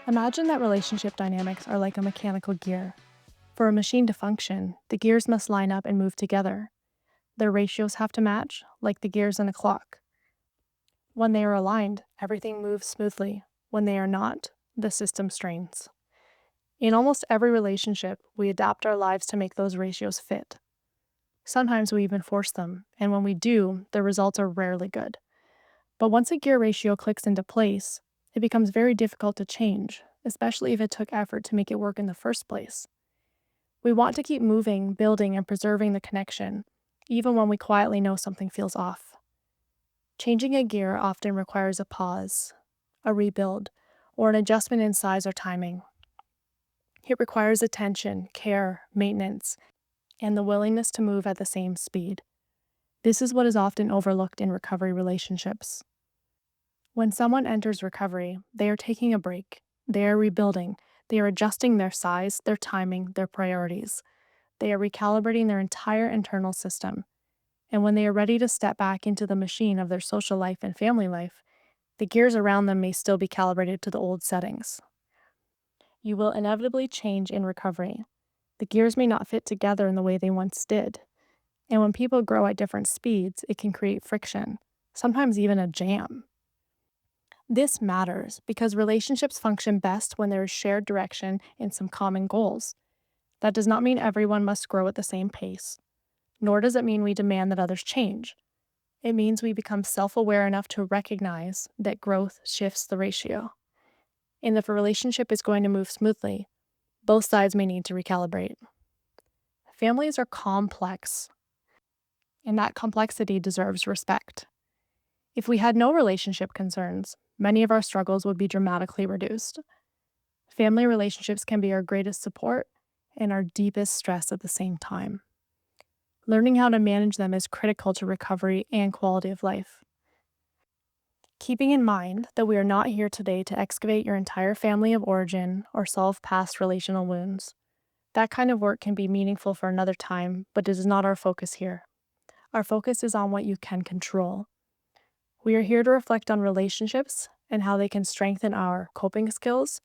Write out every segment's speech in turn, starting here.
Imagine that relationship dynamics are like a mechanical gear. For a machine to function, the gears must line up and move together. Their ratios have to match, like the gears in a clock. When they are aligned, everything moves smoothly. When they are not, the system strains. In almost every relationship, we adapt our lives to make those ratios fit. Sometimes we even force them, and when we do, the results are rarely good. But once a gear ratio clicks into place, it becomes very difficult to change, especially if it took effort to make it work in the first place. We want to keep moving, building, and preserving the connection, even when we quietly know something feels off. Changing a gear often requires a pause, a rebuild, or an adjustment in size or timing. It requires attention, care, maintenance, and the willingness to move at the same speed. This is what is often overlooked in recovery relationships. When someone enters recovery, they are taking a break. They are rebuilding. They are adjusting their size, their timing, their priorities. They are recalibrating their entire internal system. And when they are ready to step back into the machine of their social life and family life, the gears around them may still be calibrated to the old settings. You will inevitably change in recovery. The gears may not fit together in the way they once did. And when people grow at different speeds, it can create friction, sometimes even a jam. This matters because relationships function best when there is shared direction and some common goals. That does not mean everyone must grow at the same pace, nor does it mean we demand that others change. It means we become self aware enough to recognize that growth shifts the ratio. And if a relationship is going to move smoothly, both sides may need to recalibrate. Families are complex, and that complexity deserves respect. If we had no relationship concerns, many of our struggles would be dramatically reduced. Family relationships can be our greatest support and our deepest stress at the same time. Learning how to manage them is critical to recovery and quality of life. Keeping in mind that we are not here today to excavate your entire family of origin or solve past relational wounds. That kind of work can be meaningful for another time, but it is not our focus here. Our focus is on what you can control. We are here to reflect on relationships and how they can strengthen our coping skills,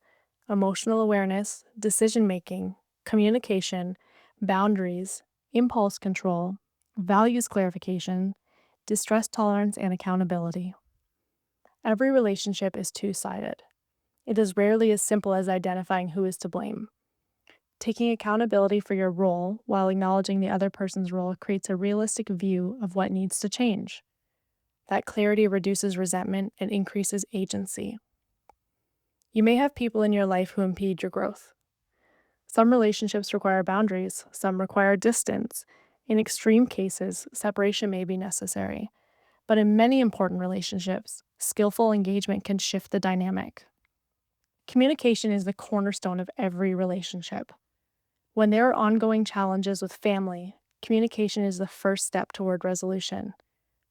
emotional awareness, decision making, communication, boundaries, impulse control, values clarification, distress tolerance, and accountability. Every relationship is two-sided. It is rarely as simple as identifying who is to blame. Taking accountability for your role while acknowledging the other person's role creates a realistic view of what needs to change. That clarity reduces resentment and increases agency. You may have people in your life who impede your growth. Some relationships require boundaries, some require distance. In extreme cases, separation may be necessary. But in many important relationships, skillful engagement can shift the dynamic. Communication is the cornerstone of every relationship. When there are ongoing challenges with family, communication is the first step toward resolution.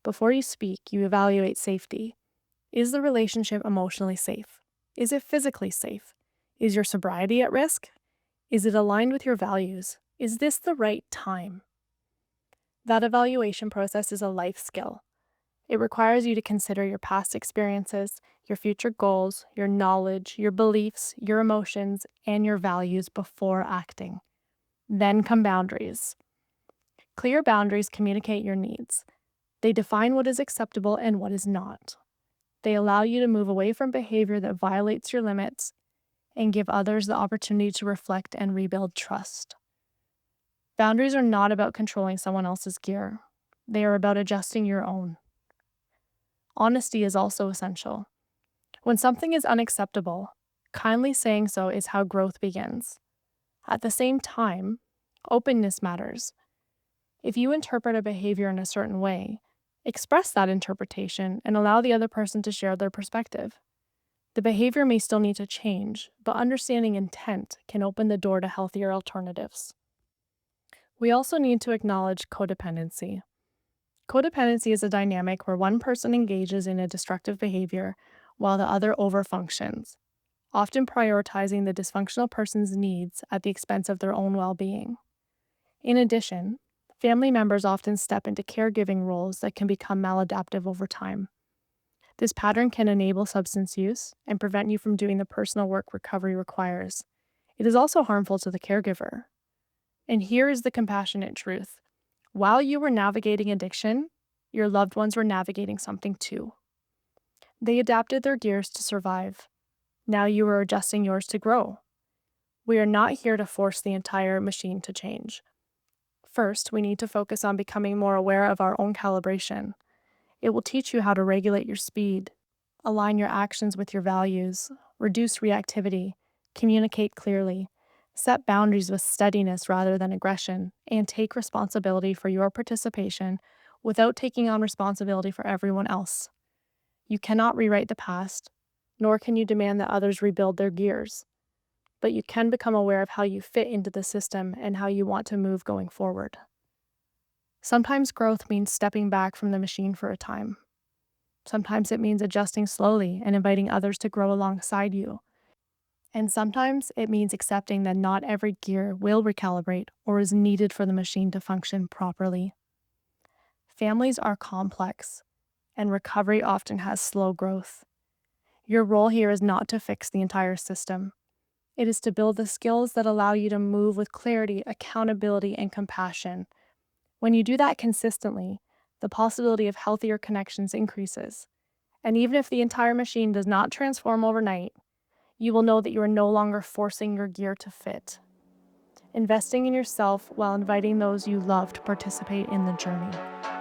Before you speak, you evaluate safety. Is the relationship emotionally safe? Is it physically safe? Is your sobriety at risk? Is it aligned with your values? Is this the right time? That evaluation process is a life skill. It requires you to consider your past experiences, your future goals, your knowledge, your beliefs, your emotions, and your values before acting. Then come boundaries. Clear boundaries communicate your needs. They define what is acceptable and what is not. They allow you to move away from behavior that violates your limits and give others the opportunity to reflect and rebuild trust. Boundaries are not about controlling someone else's gear. They are about adjusting your own. Honesty is also essential. When something is unacceptable, kindly saying so is how growth begins. At the same time, openness matters. If you interpret a behavior in a certain way, express that interpretation and allow the other person to share their perspective. The behavior may still need to change, but understanding intent can open the door to healthier alternatives. We also need to acknowledge codependency. Codependency is a dynamic where one person engages in a destructive behavior while the other overfunctions, often prioritizing the dysfunctional person's needs at the expense of their own well-being. In addition, family members often step into caregiving roles that can become maladaptive over time. This pattern can enable substance use and prevent you from doing the personal work recovery requires. It is also harmful to the caregiver. And here is the compassionate truth. While you were navigating addiction, your loved ones were navigating something too. They adapted their gears to survive. Now you are adjusting yours to grow. We are not here to force the entire machine to change. First, we need to focus on becoming more aware of our own calibration. It will teach you how to regulate your speed, align your actions with your values, reduce reactivity, communicate clearly, set boundaries with steadiness rather than aggression, and take responsibility for your participation without taking on responsibility for everyone else. You cannot rewrite the past, nor can you demand that others rebuild their gears, but you can become aware of how you fit into the system and how you want to move going forward. Sometimes growth means stepping back from the machine for a time. Sometimes it means adjusting slowly and inviting others to grow alongside you. And sometimes it means accepting that not every gear will recalibrate or is needed for the machine to function properly. Families are complex, and recovery often has slow growth. Your role here is not to fix the entire system. It is to build the skills that allow you to move with clarity, accountability, and compassion. When you do that consistently, the possibility of healthier connections increases. And even if the entire machine does not transform overnight, you will know that you are no longer forcing your gear to fit. Investing in yourself while inviting those you love to participate in the journey.